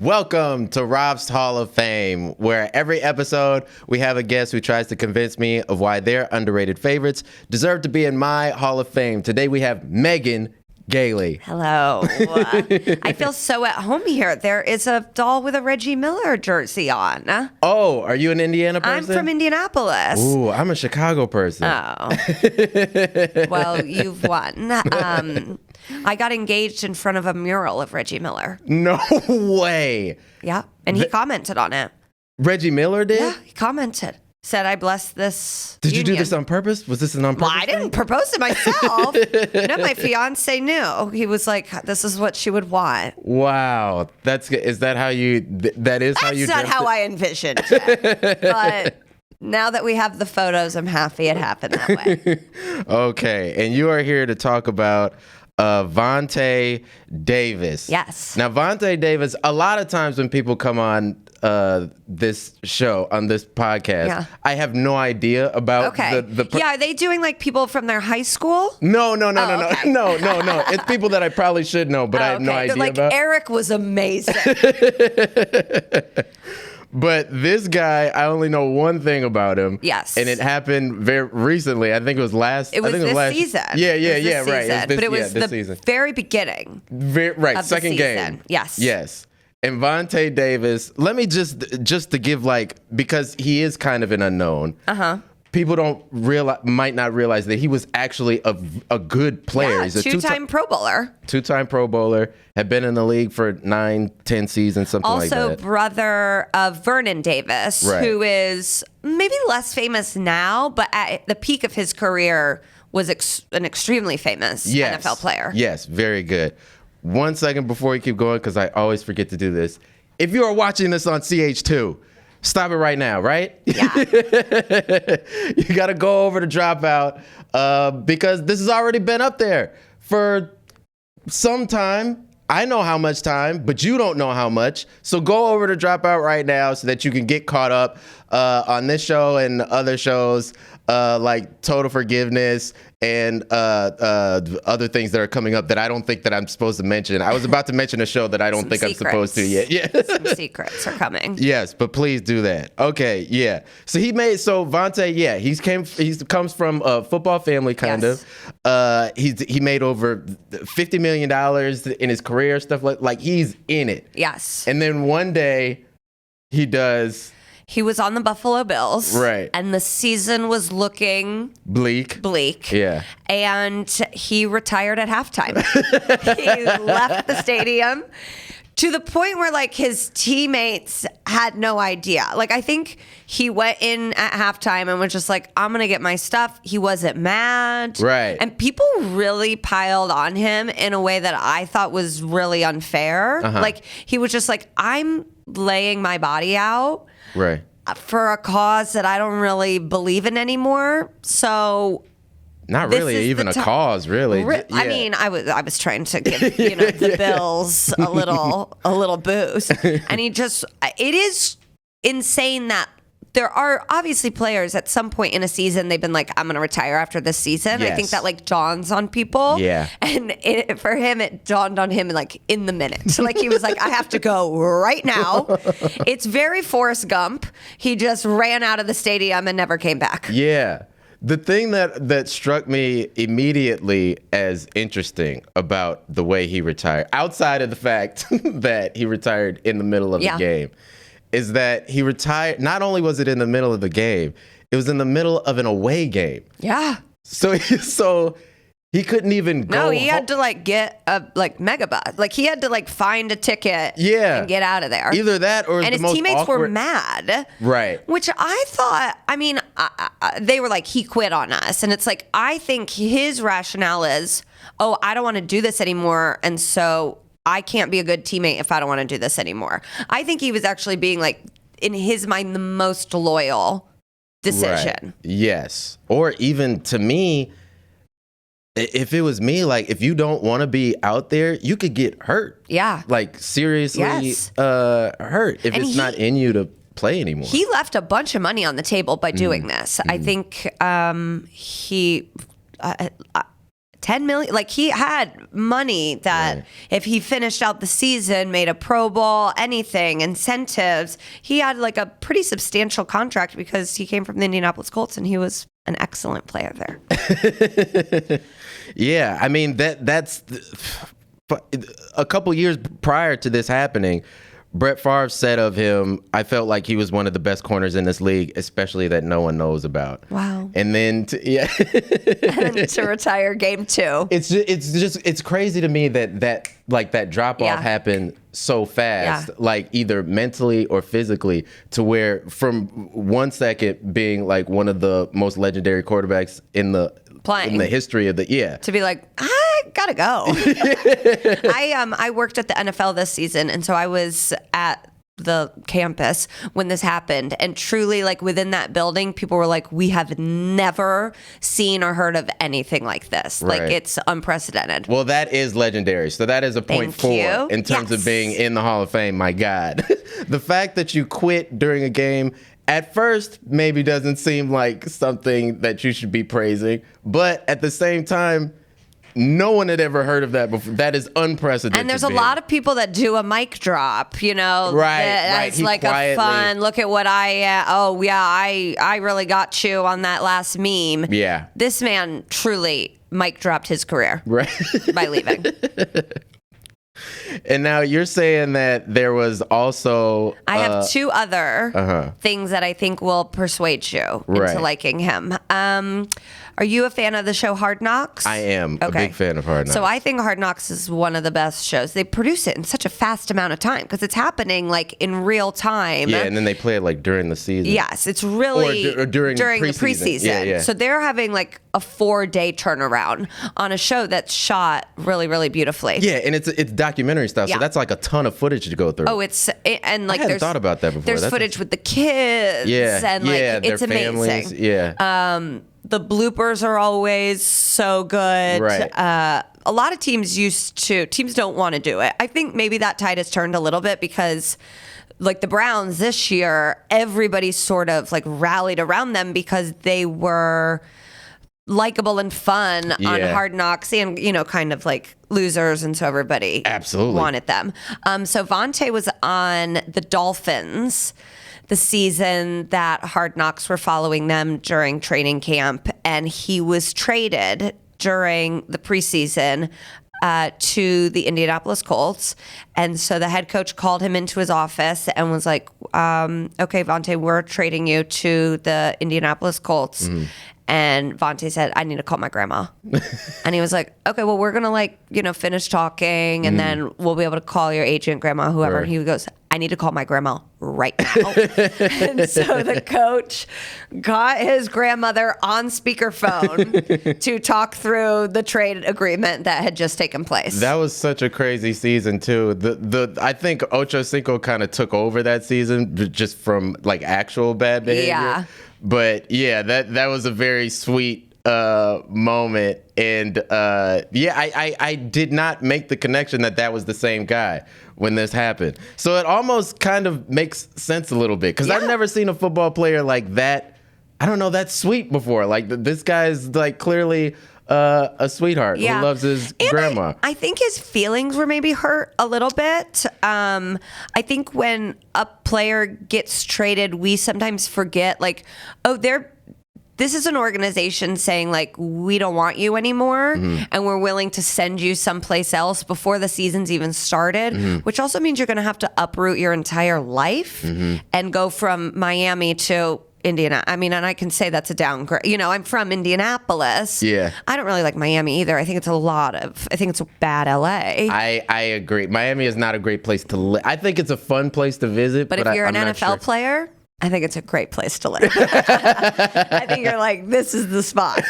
Welcome to Rob's Hall of Fame, where every episode we have a guest who tries to convince me of why their underrated favorites deserve to be in my Hall of Fame. Today we have Megan Gailey. Hello. I feel so at home here. There is a doll with a Reggie Miller jersey on. Oh, are you an Indiana person? I'm from Indianapolis. Ooh, I'm a Chicago person. Oh. Well, you've won. I got engaged in front of a mural of Reggie Miller. No way. Yeah. And he commented on it. Reggie Miller did? Yeah, he commented. Said, I bless this Did union. you do this on purpose? Was this an on purpose Well, I didn't propose to myself. No, my fiance knew. He was like, this is what she would want. Wow. Is that how you, that is how you That's not how I envisioned it. But now that we have the photos, I'm happy it happened that way. Okay. And you are here to talk about Vontae Davis. Yes. Now, Vontae Davis, a lot of times when people come on this show, on this podcast, I have no idea about are they doing like people from their high school? No. It's people that I probably should know, but I have no idea like, about. Eric was amazing. But this guy, I only know one thing about him. Yes. And it happened very recently. I think it was last season. Yeah, right. But it was the very beginning. Right, second game. Yes. And Vontae Davis, let me just to give because he is kind of an unknown. People might not realize that he was actually a good player. Yeah, He's a two-time Pro Bowler. Two-time Pro Bowler, had been in the league for 9-10 seasons, something like that. Also brother of Vernon Davis, who is maybe less famous now, but at the peak of his career was an extremely famous NFL player. Yes, very good. 1 second before you keep going, because I always forget to do this. If you are watching this on CH2, stop it right now, right? Yeah. You got to go over to Dropout because this has already been up there for some time. I know how much time, but you don't know how much. So go over to Dropout right now so that you can get caught up on this show and other shows like Total Forgiveness and other things that are coming up that I don't think that I'm supposed to mention. I was about to mention a show that I don't think I'm supposed to yet. Yeah. Some secrets are coming. Yes, but please do that. Okay, yeah. So Vontae, he comes from a football family kind of. He made over $50 million in his career, stuff like he's in it. Yes. And then one day he does. He was on the Buffalo Bills. Right. And the season was looking bleak. Yeah. And he retired at halftime. He left the stadium to the point where his teammates had no idea. I think he went in at halftime and was just like, I'm going to get my stuff. He wasn't mad. Right. And people really piled on him in a way that I thought was really unfair. He was just like, I'm laying my body out. Right. For a cause that I don't really believe in anymore. So not really even a cause, really. I mean, I was trying to give the Bills a little boost. And it is insane that there are obviously players at some point in a season, they've been like, I'm going to retire after this season. Yes. I think that dawns on people. Yeah. And for him, it dawned on him in the minute. So he was like, I have to go right now. It's very Forrest Gump. He just ran out of the stadium and never came back. Yeah. The thing that struck me immediately as interesting about the way he retired, outside of the fact that he retired in the middle of the game, is that he retired. Not only was it in the middle of the game, it was in the middle of an away game. Yeah. So he couldn't even go. No, he had to get a megabus. He had to find a ticket and get out of there. Either that or and his teammates were mad. Right. Which I thought, they were he quit on us. And it's I think his rationale is, I don't want to do this anymore. And so I can't be a good teammate if I don't want to do this anymore. I think he was actually being in his mind, the most loyal decision. Right. Yes. Or even to me, if it was me, if you don't want to be out there, you could get hurt. Yeah. Seriously hurt if it's not in you to play anymore. He left a bunch of money on the table by doing this. I think he... $10 $10 million. Like, he had money that if he finished out the season, made a Pro Bowl, anything, incentives, he had like a pretty substantial contract because he came from the Indianapolis Colts and he was an excellent player there. Yeah, I mean, that's a couple years prior to this happening, Brett Favre said of him, I felt like he was one of the best corners in this league, especially that no one knows about. Wow. And then, And to retire game 2. It's crazy to me that drop off happened so fast, like either mentally or physically, to where from 1 second being like one of the most legendary quarterbacks in the history of to be like, I gotta go. I worked at the NFL this season, and so I was at the campus when this happened, and truly, like, within that building, people were like, we have never seen or heard of anything like this. Right. Like, it's unprecedented. Well, that is legendary. So that is a point four in terms of being in the Hall of Fame. My God. The fact that you quit during a game at first maybe doesn't seem like something that you should be praising, but at the same time, no one had ever heard of that before. That is unprecedented. And there's a lot of people that do a mic drop, you know, right. It's like quietly, a fun look at what I really got you on that last meme. Yeah. This man truly mic dropped his career by leaving. And now you're saying that there was also... I have 2 other things that I think will persuade you into liking him. Are you a fan of the show Hard Knocks? I am a big fan of Hard Knocks. So I think Hard Knocks is one of the best shows. They produce it in such a fast amount of time because it's happening like in real time. Yeah, and then they play it like during the season. Yes, it's really or during the preseason. Yeah. So they're having like a 4-day turnaround on a show that's shot really, really beautifully. Yeah, and it's documentary stuff, so that's like a ton of footage to go through. Oh, and like I hadn't thought about that before. There's footage with the kids. And like it's families. amazing. Yeah. The bloopers are always so good. Right. A lot of teams don't want to do it. I think maybe that tide has turned a little bit because like the Browns this year, everybody sort of like rallied around them because they were likable and fun on Hard Knocks and, you know, kind of like losers. And so everybody wanted them. So Vontae was on the Dolphins the season that Hard Knocks were following them during training camp, and he was traded during the preseason to the Indianapolis Colts. And so the head coach called him into his office and was like, okay, Vontae, we're trading you to the Indianapolis Colts. And Vontae said, I need to call my grandma. And he was like, okay, well, we're going to finish talking and then we'll be able to call your agent, grandma, whoever. Right. And he goes, I need to call my grandma right now. And so the coach got his grandmother on speakerphone to talk through the trade agreement that had just taken place. That was such a crazy season too. I think Ocho Cinco kind of took over that season just from like actual bad behavior. Yeah. But yeah, that was a very sweet moment. And I did not make the connection that was the same guy when this happened. So it almost kind of makes sense a little bit because I've never seen a football player like that. I don't know, that's sweet before. Like this guy's like clearly a sweetheart who loves his grandma. I think his feelings were maybe hurt a little bit. I think when a player gets traded, we sometimes forget like, this is an organization saying like, we don't want you anymore and we're willing to send you someplace else before the season's even started, which also means you're going to have to uproot your entire life and go from Miami to Indiana. I mean, and I can say that's a downgrade. You know, I'm from Indianapolis. Yeah. I don't really like Miami either. I think it's a bad LA. I agree. Miami is not a great place to live. I think it's a fun place to visit. But if you're an NFL player, I think it's a great place to live. I think you're like, this is the spot.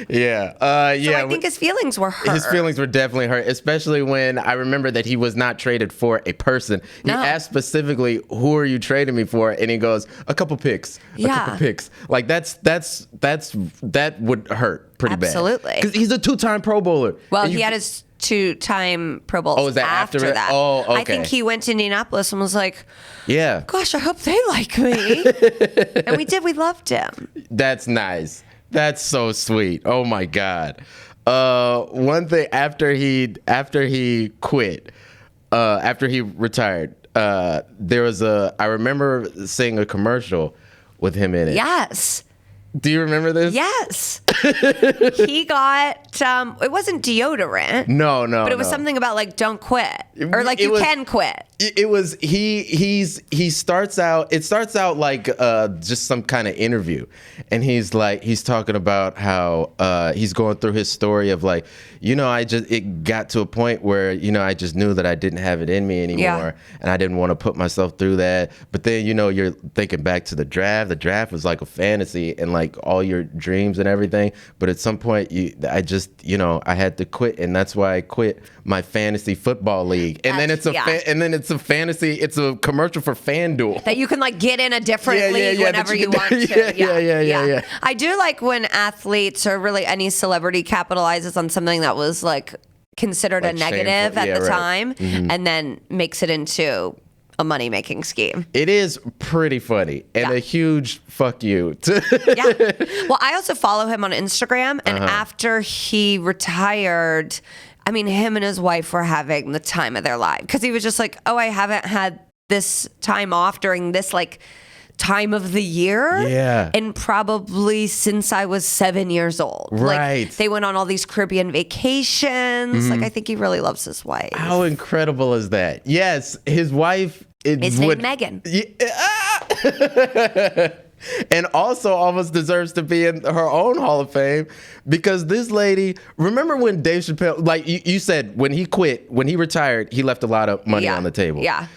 Yeah. So I think his feelings were hurt. His feelings were definitely hurt, especially when I remember that he was not traded for a person. He asked specifically, who are you trading me for? And he goes, a couple picks. A couple picks. Like that would hurt pretty bad. Absolutely. Because he's a 2-time Pro Bowler. Well, he had his 2-time Pro Bowls. Oh, is that after that? Oh, okay. I think he went to Indianapolis and was like, yeah, gosh, I hope they like me. And we did. We loved him. That's nice. That's so sweet. Oh, my God. One thing after he quit, after he retired, there was I remember seeing a commercial with him in it. Yes. Do you remember this? Yes. He got, it wasn't deodorant. No. But it was something about like, don't quit. Or like you can quit. It was, he starts out, it starts out like just some kind of interview. And he's talking about how he's going through his story of like, it got to a point where, I just knew that I didn't have it in me anymore. Yeah. And I didn't want to put myself through that. But then, you're thinking back to the draft. The draft was like a fantasy and like all your dreams and everything. But at some point, I had to quit. And that's why I quit my fantasy football league. And then it's a fantasy, it's a commercial for FanDuel. That you can like get in a different league whenever you want to. Yeah. I do like when athletes or really any celebrity capitalizes on something that was like considered like a negative shameful. At the time and then makes it into a money-making scheme. It is pretty funny and a huge fuck you. Well, I also follow him on Instagram, and after he retired, I mean, him and his wife were having the time of their life because he was just like, I haven't had this time off during this like time of the year. Yeah. And probably since I was 7 years old. Right. Like, they went on all these Caribbean vacations. Like, I think he really loves his wife. How incredible is that? Yes, his wife is named Megan. And also almost deserves to be in her own Hall of Fame because this lady, remember when Dave Chappelle, like you said, when he quit, when he retired, he left a lot of money on the table. Yeah.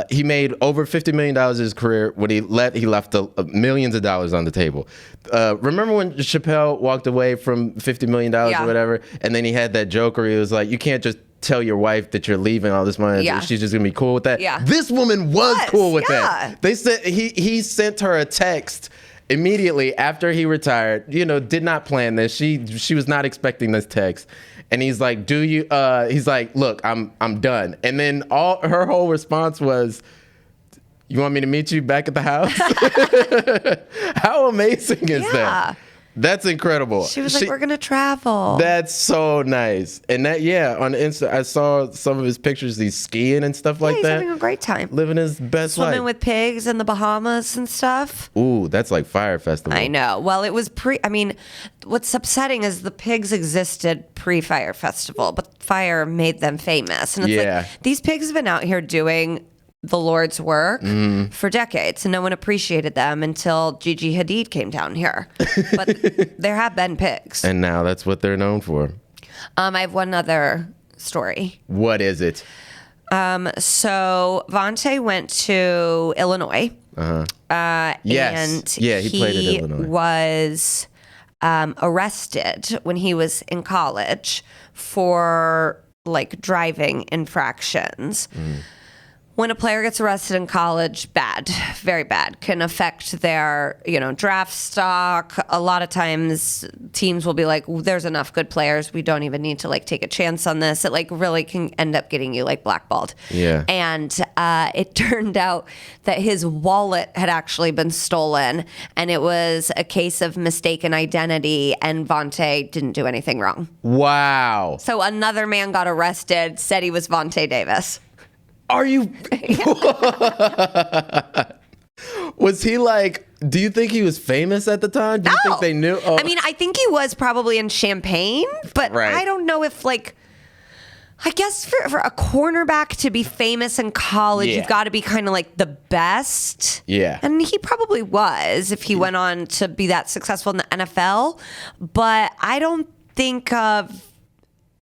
He made over $50 million in his career. When he left millions of dollars on the table. Remember when Chappelle walked away from $50 million or whatever, and then he had that joke where he was like, you can't just tell your wife that you're leaving all this money. Yeah. She's just gonna be cool with that. Yeah. This woman was cool with that. They said he sent her a text immediately after he retired. Did not plan this. She was not expecting this text. And he's like, "Do you?" He's like, "Look, I'm done." And then her whole response was, "You want me to meet you back at the house?" How amazing is that? That's incredible. She was like, we're going to travel. That's so nice. And that, on Insta, I saw some of his pictures. He's skiing and stuff like that. He's having a great time. Living his best life. Swimming with pigs in the Bahamas and stuff. Ooh, that's like Fire Festival. I know. Well, it was what's upsetting is the pigs existed pre-Fire Festival, but Fire made them famous. And it's like, these pigs have been out here doing the Lord's work for decades, and no one appreciated them until Gigi Hadid came down here. But there have been pigs. And now that's what they're known for. I have one other story. What is it? So Vontae went to Illinois. Yes. And he played in Illinois. Was arrested when he was in college for like driving infractions. When a player gets arrested in college, bad, very bad, can affect their, draft stock. A lot of times teams will be like, there's enough good players. We don't even need to like take a chance on this. It like really can end up getting you like blackballed. Yeah. And it turned out that his wallet had actually been stolen, and it was a case of mistaken identity, and Vontae didn't do anything wrong. Wow. So another man got arrested, said he was Vontae Davis. Are you? Was he like, do you think he was famous at the time? Do you think they knew? Oh. I mean, I think he was probably in Champaign, but I don't know if like, I guess for a cornerback to be famous in college, you've got to be kind of like the best. Yeah. And he probably was if he went on to be that successful in the NFL. But I don't think of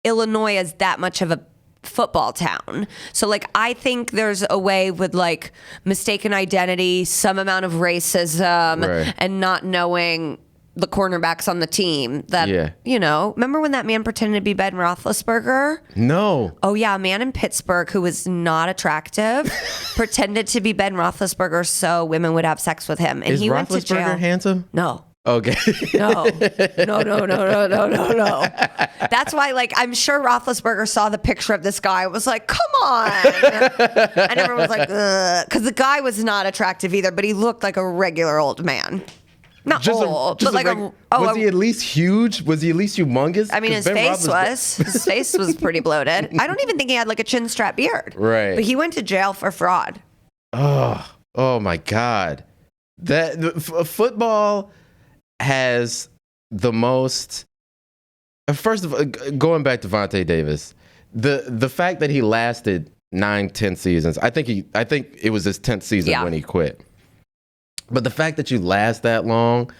Illinois as that much of a football town. So like, I think there's a way with like mistaken identity, some amount of racism, and not knowing the cornerbacks on the team that, remember when that man pretended to be Ben Roethlisberger? No. Oh yeah. A man in Pittsburgh who was not attractive pretended to be Ben Roethlisberger so women would have sex with him. And Is he went to jail. Roethlisberger handsome? No. Okay. No. That's why, like, I'm sure Roethlisberger saw the picture of this guy and was like, come on. And everyone was like, ugh. Because the guy was not attractive either, but he looked like a regular old man. Not old, but like was he at least huge? Was he at least humongous? I mean, his face was pretty bloated. I don't even think he had like a chin strap beard. Right. But he went to jail for fraud. Oh my God. Football has the most. First of all, going back to Vontae Davis, the fact that he lasted 9-10 seasons. I think it was his 10th season when he quit. But the fact that you last that long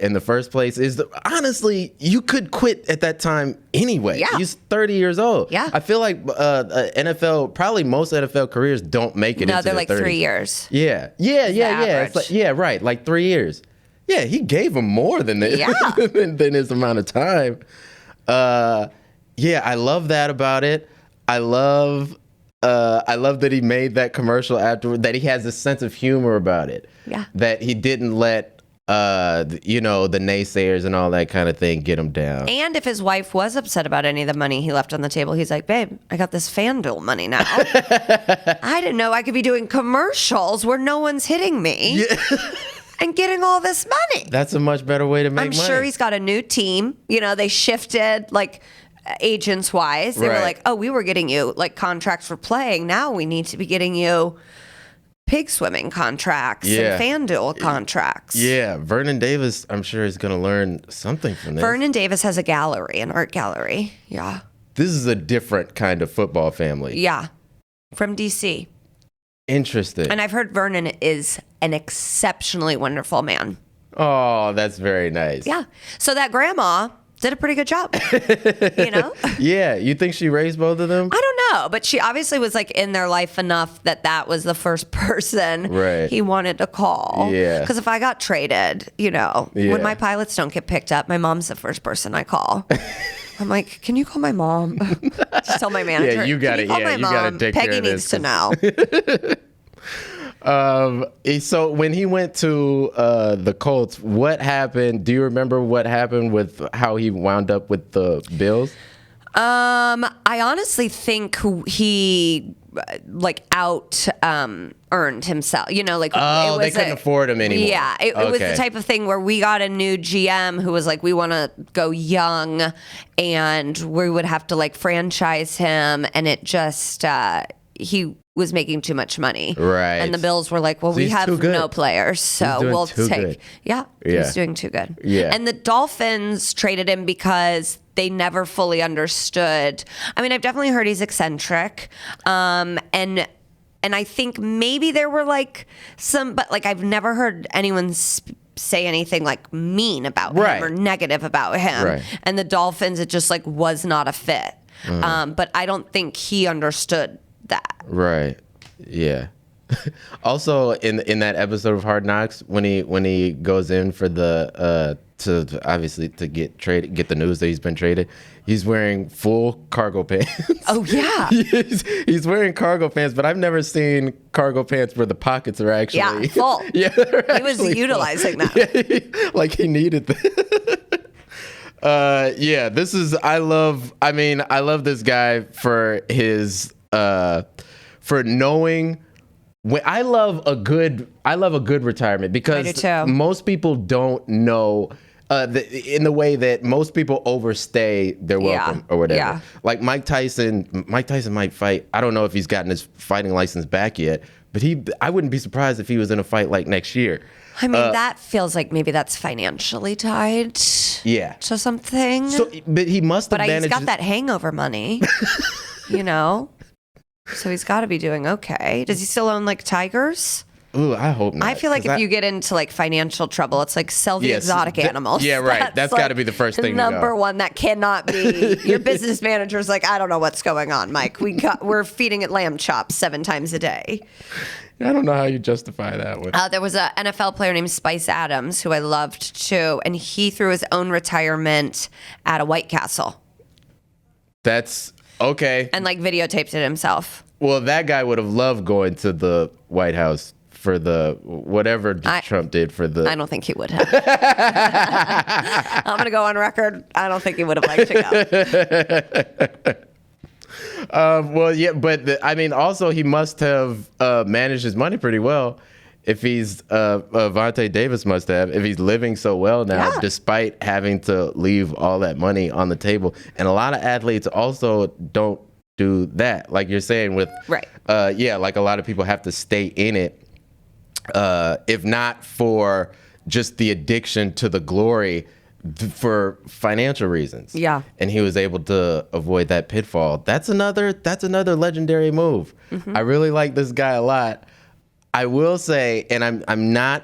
in the first place is honestly, you could quit at that time anyway. Yeah. He's 30 years old. Yeah. I feel like NFL, probably most NFL careers don't make it into they're their like 30s. 3 years. Yeah. It's like, right. Like 3 years. Yeah, he gave him more than this, than his amount of time. I love that about it. I love that he made that commercial afterward, that he has this sense of humor about it. Yeah. That he didn't let, the naysayers and all that kind of thing get him down. And if his wife was upset about any of the money he left on the table, he's like, babe, I got this FanDuel money now. I didn't know I could be doing commercials where no one's hitting me and getting all this money. That's a much better way to make money. I'm sure he's got a new team. They shifted like agents wise. They were like, oh, we were getting you like contracts for playing. Now we need to be getting you pig swimming contracts and FanDuel contracts. Yeah. Vernon Davis, I'm sure, is going to learn something from this. Vernon Davis has a gallery, an art gallery. Yeah. This is a different kind of football family. Yeah. From DC. Interesting. And I've heard Vernon is an exceptionally wonderful man. Oh, that's very nice. Yeah. So that grandma did a pretty good job. Yeah. You think she raised both of them? I don't know, but she obviously was like in their life enough that was the first person he wanted to call. Yeah. Because if I got traded, when my pilots don't get picked up, my mom's the first person I call. I'm like, can you call my mom? Just tell my manager. Yeah, you got it. Yeah, you got to take care of Peggy this. needs to know. So when he went to the Colts, what happened? Do you remember what happened with how he wound up with the Bills? I honestly think he earned himself. They couldn't afford him anymore. Yeah, it was the type of thing where we got a new GM who was like, we want to go young, and we would have to like franchise him, and it just he was making too much money. Right. And the Bills were like, well, we have no players, so we'll take. Good. Yeah, he was doing too good. Yeah. And the Dolphins traded him because they never fully understood. I mean, I've definitely heard he's eccentric. And I think maybe there were like but like I've never heard anyone say anything like mean about him or negative about him. Right. And the Dolphins, it just like was not a fit. But I don't think he understood that. Right. Yeah. Also, in that episode of Hard Knocks, when he goes in for the to obviously to get the news that he's been traded, he's wearing full cargo pants. Oh yeah. he's wearing cargo pants, but I've never seen cargo pants where the pockets are actually full. Yeah, he was utilizing them. Yeah, like he needed them. This is I love this guy for his for knowing. I love a good retirement because most people don't know in the way that most people overstay their welcome or whatever. Yeah. Like Mike Tyson might fight. I don't know if he's gotten his fighting license back yet, but I wouldn't be surprised if he was in a fight like next year. I mean, that feels like maybe that's financially tied to something. So, but he must have managed. But he's got that hangover money, So he's got to be doing okay. Does he still own like tigers? Ooh, I hope not. I feel like if you get into like financial trouble, it's like sell the exotic animals. Yeah, right. That's got to be the first thing. Number one, that cannot be. Your business manager's like, I don't know what's going on, Mike. We're feeding it lamb chops 7 times a day. I don't know how you justify that one. There was an NFL player named Spice Adams who I loved too, and he threw his own retirement at a White Castle. That's okay. And like videotaped it himself. Well, that guy would have loved going to the White House for the whatever Trump did for the. I don't think he would have. I'm going to go on record. I don't think he would have liked to go. Well, yeah, but also he must have managed his money pretty well if he's Vontae Davis must have, if he's living so well now, despite having to leave all that money on the table. And a lot of athletes also don't do that. Like you're saying with, like a lot of people have to stay in it, if not for just the addiction to the glory, for financial reasons. Yeah. And he was able to avoid that pitfall. That's another legendary move. I really like this guy a lot. I will say, and I'm not,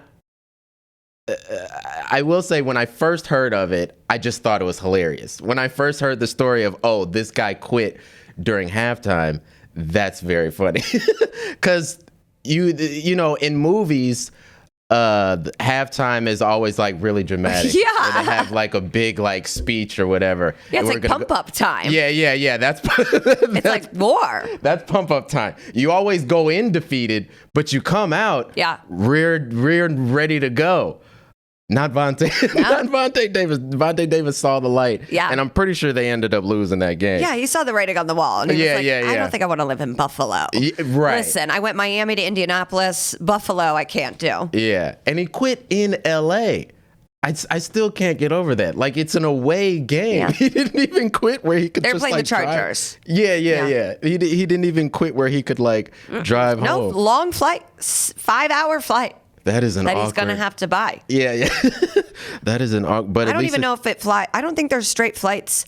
I will say when I first heard of it, I just thought it was hilarious. When I first heard the story of, oh, this guy quit during halftime, that's very funny. Because you know, in movies, halftime is always like really dramatic. Yeah. And they have like a big like speech or whatever. Yeah, it's like pump up time. Yeah. That's it's like war. That's pump up time. You always go in defeated, but you come out reared ready to go. Not Vontae. Not Vontae Davis. Vontae Davis saw the light. Yeah. And I'm pretty sure they ended up losing that game. Yeah, he saw the writing on the wall. And he was like, I don't think I want to live in Buffalo. Right. Listen, I went Miami to Indianapolis. Buffalo, I can't do. Yeah. And he quit in L.A. I still can't get over that. Like, it's an away game. Yeah. He didn't even quit where he could They're just playing like the Chargers. Yeah. He didn't even quit where he could like drive home. No, long flight, 5-hour flight. That is an that awkward. He's gonna have to buy. Yeah. That is an awkward. But I don't even know if it fly. I don't think there's straight flights,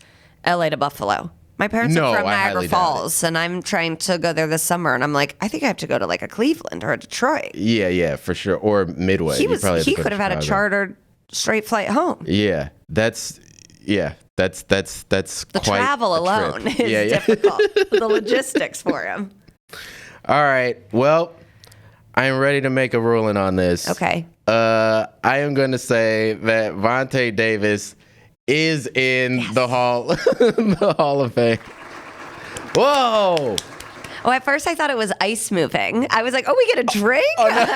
LA to Buffalo. My parents are from Niagara Falls, and I'm trying to go there this summer. And I'm like, I think I have to go to like a Cleveland or a Detroit. Yeah, for sure, or Midway. He could have had a chartered straight flight home. Yeah, that's the quite travel alone is difficult. The logistics for him. All right, well. I am ready to make a ruling on this. Okay. I am going to say that Vontae Davis is in the Hall of Fame. Whoa! Oh, at first I thought it was ice moving. I was like, oh, we get a drink? Oh, no.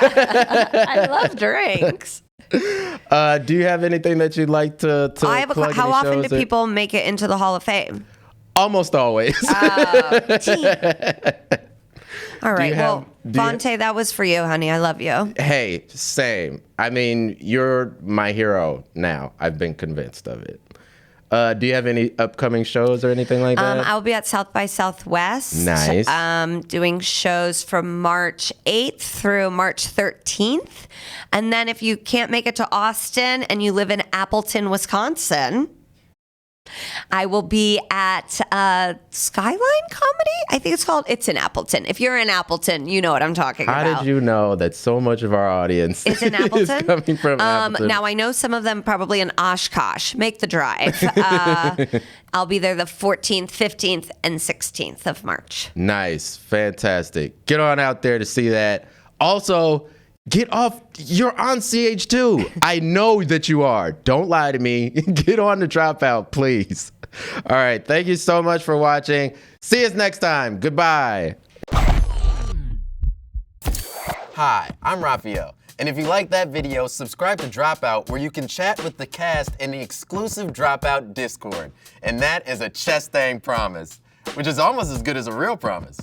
I love drinks. Do you have anything that you'd like to I have how often do people make it into the Hall of Fame? Almost always. All right. Well, Vontae, that was for you, honey. I love you. Hey, same. I mean, you're my hero now. I've been convinced of it. Do you have any upcoming shows or anything like that? I'll be at South by Southwest. Nice. Doing shows from March 8th through March 13th. And then if you can't make it to Austin and you live in Appleton, Wisconsin, I will be at Skyline Comedy. I think it's called. It's in Appleton. If you're in Appleton, you know what I'm talking about. How did you know that so much of our audience is in Appleton? Is coming from Appleton? Now, I know some of them probably in Oshkosh. Make the drive. I'll be there the 14th, 15th, and 16th of March. Nice. Fantastic. Get on out there to see that. Also, get off. You're on CH2. I know that you are. Don't lie to me. Get on the Dropout, please. All right. Thank you so much for watching. See us next time. Goodbye. Hi, I'm Raphael. And if you like that video, subscribe to Dropout, where you can chat with the cast in the exclusive Dropout Discord. And that is a chest thang promise, which is almost as good as a real promise.